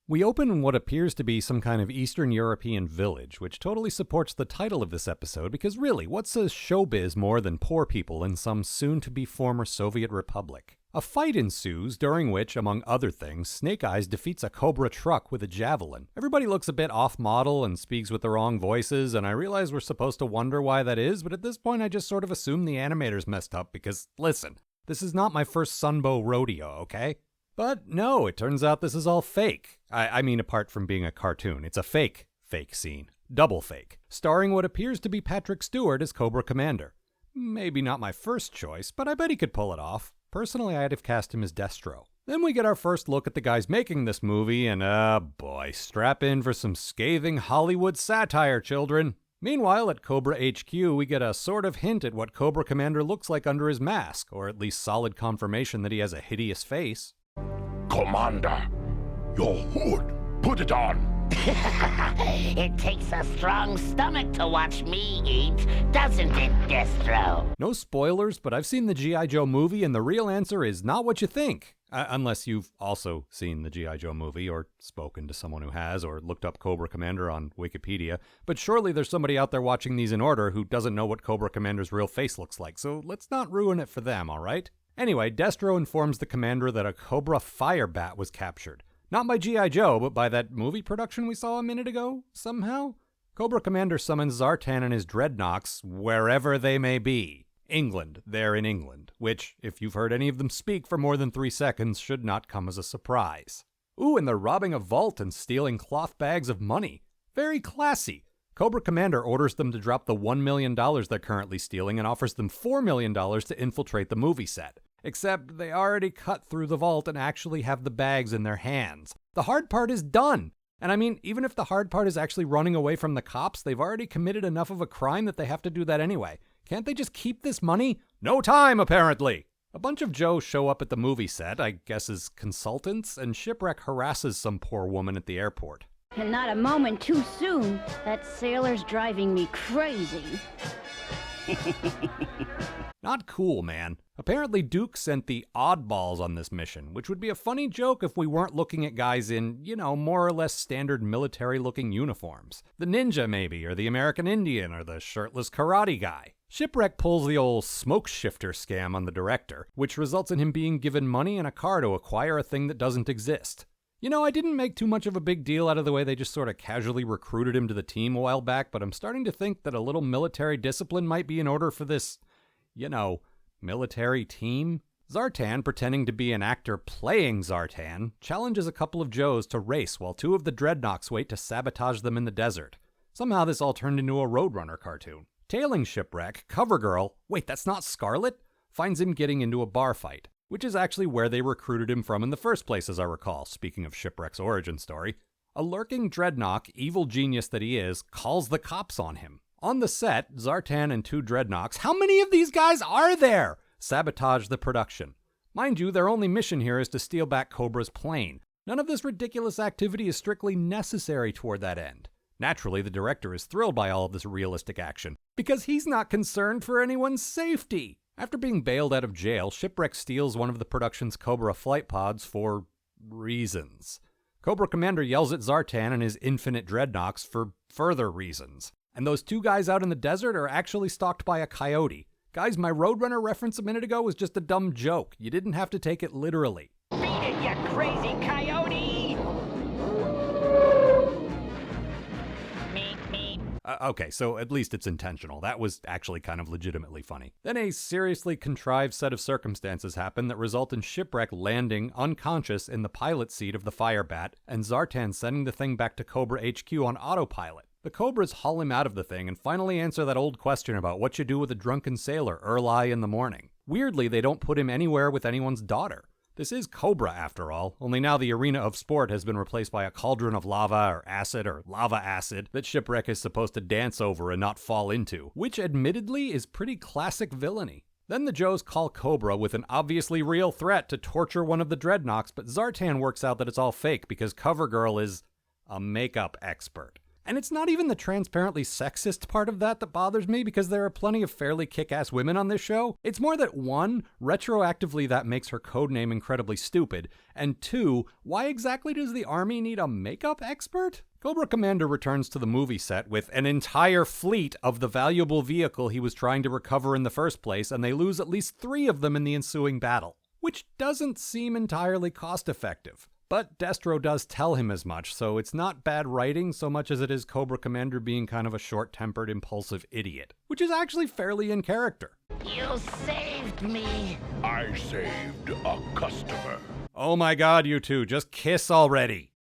We open in what appears to be some kind of Eastern European village, which totally supports the title of this episode because really, what says showbiz more than poor people in some soon-to-be former Soviet republic? A fight ensues, during which, among other things, Snake Eyes defeats a Cobra truck with a javelin. Everybody looks a bit off-model and speaks with the wrong voices, and I realize we're supposed to wonder why that is, but at this point I just sort of assume the animators messed up because, listen, this is not my first Sunbow rodeo, okay? But no, it turns out this is all fake. I mean, apart from being a cartoon, it's a fake scene. Double fake. Starring what appears to be Patrick Stewart as Cobra Commander. Maybe not my first choice, but I bet he could pull it off. Personally, I'd have cast him as Destro. Then we get our first look at the guys making this movie, and boy, strap in for some scathing Hollywood satire, children. Meanwhile, at Cobra HQ, we get a sort of hint at what Cobra Commander looks like under his mask, or at least solid confirmation that he has a hideous face. Commander, your hood, put it on. It takes a strong stomach to watch me eat, doesn't it, Destro? No spoilers, but I've seen the G.I. Joe movie, and the real answer is not what you think. Unless you've also seen the G.I. Joe movie, or spoken to someone who has, or looked up Cobra Commander on Wikipedia. But surely there's somebody out there watching these in order who doesn't know what Cobra Commander's real face looks like, so let's not ruin it for them, alright? Anyway, Destro informs the commander that a Cobra fire bat was captured. Not by G.I. Joe, but by that movie production we saw a minute ago, somehow? Cobra Commander summons Zartan and his dreadnoks wherever they may be. England, they're in England, which, if you've heard any of them speak for more than 3 seconds, should not come as a surprise. Ooh, and they're robbing a vault and stealing cloth bags of money. Very classy. Cobra Commander orders them to drop the $1 million they're currently stealing and offers them $4 million to infiltrate the movie set. Except they already cut through the vault and actually have the bags in their hands. The hard part is done. And I mean, even if the hard part is actually running away from the cops, they've already committed enough of a crime that they have to do that anyway. Can't they just keep this money? No time, apparently! A bunch of Joes show up at the movie set, I guess as consultants, and Shipwreck harasses some poor woman at the airport. And not a moment too soon. That sailor's driving me crazy. Not cool, man. Apparently Duke sent the oddballs on this mission, which would be a funny joke if we weren't looking at guys in, more or less standard military-looking uniforms. The ninja, maybe, or the American Indian, or the shirtless karate guy. Shipwreck pulls the old smoke shifter scam on the director, which results in him being given money and a car to acquire a thing that doesn't exist. I didn't make too much of a big deal out of the way they just sort of casually recruited him to the team a while back, but I'm starting to think that a little military discipline might be in order for this, military team. Zartan, pretending to be an actor playing Zartan, challenges a couple of Joes to race while 2 of the Dreadnoks wait to sabotage them in the desert. Somehow this all turned into a Roadrunner cartoon. Tailing Shipwreck, CoverGirl, wait, that's not Scarlet? Finds him getting into a bar fight, which is actually where they recruited him from in the first place, as I recall, speaking of Shipwreck's origin story. A lurking Dreadnok, evil genius that he is, calls the cops on him. On the set, Zartan and 2 Dreadnoks, how many of these guys are there? Sabotage the production. Mind you, their only mission here is to steal back Cobra's plane. None of this ridiculous activity is strictly necessary toward that end. Naturally, the director is thrilled by all of this realistic action, because he's not concerned for anyone's safety. After being bailed out of jail, Shipwreck steals one of the production's Cobra flight pods for reasons. Cobra Commander yells at Zartan and his infinite dreadnoks for further reasons. And those 2 guys out in the desert are actually stalked by a coyote. Guys, my Roadrunner reference a minute ago was just a dumb joke. You didn't have to take it literally. Beat it, you crazy coyote! Meep, meep. Okay, so at least it's intentional. That was actually kind of legitimately funny. Then a seriously contrived set of circumstances happen that result in Shipwreck landing unconscious in the pilot seat of the Firebat, and Zartan sending the thing back to Cobra HQ on autopilot. The Cobras haul him out of the thing and finally answer that old question about what you do with a drunken sailor early in the morning. Weirdly, they don't put him anywhere with anyone's daughter. This is Cobra, after all, only now the arena of sport has been replaced by a cauldron of lava or lava acid that Shipwreck is supposed to dance over and not fall into, which admittedly is pretty classic villainy. Then the Joes call Cobra with an obviously real threat to torture one of the Dreadnoks, but Zartan works out that it's all fake because CoverGirl is a makeup expert. And it's not even the transparently sexist part of that bothers me, because there are plenty of fairly kick-ass women on this show. It's more that, one, retroactively that makes her codename incredibly stupid, and two, why exactly does the Army need a makeup expert? Cobra Commander returns to the movie set with an entire fleet of the valuable vehicle he was trying to recover in the first place, and they lose at least 3 of them in the ensuing battle, which doesn't seem entirely cost-effective. But Destro does tell him as much, so it's not bad writing so much as it is Cobra Commander being kind of a short-tempered, impulsive idiot, which is actually fairly in character. You saved me. I saved a customer. Oh my god, you two, just kiss already.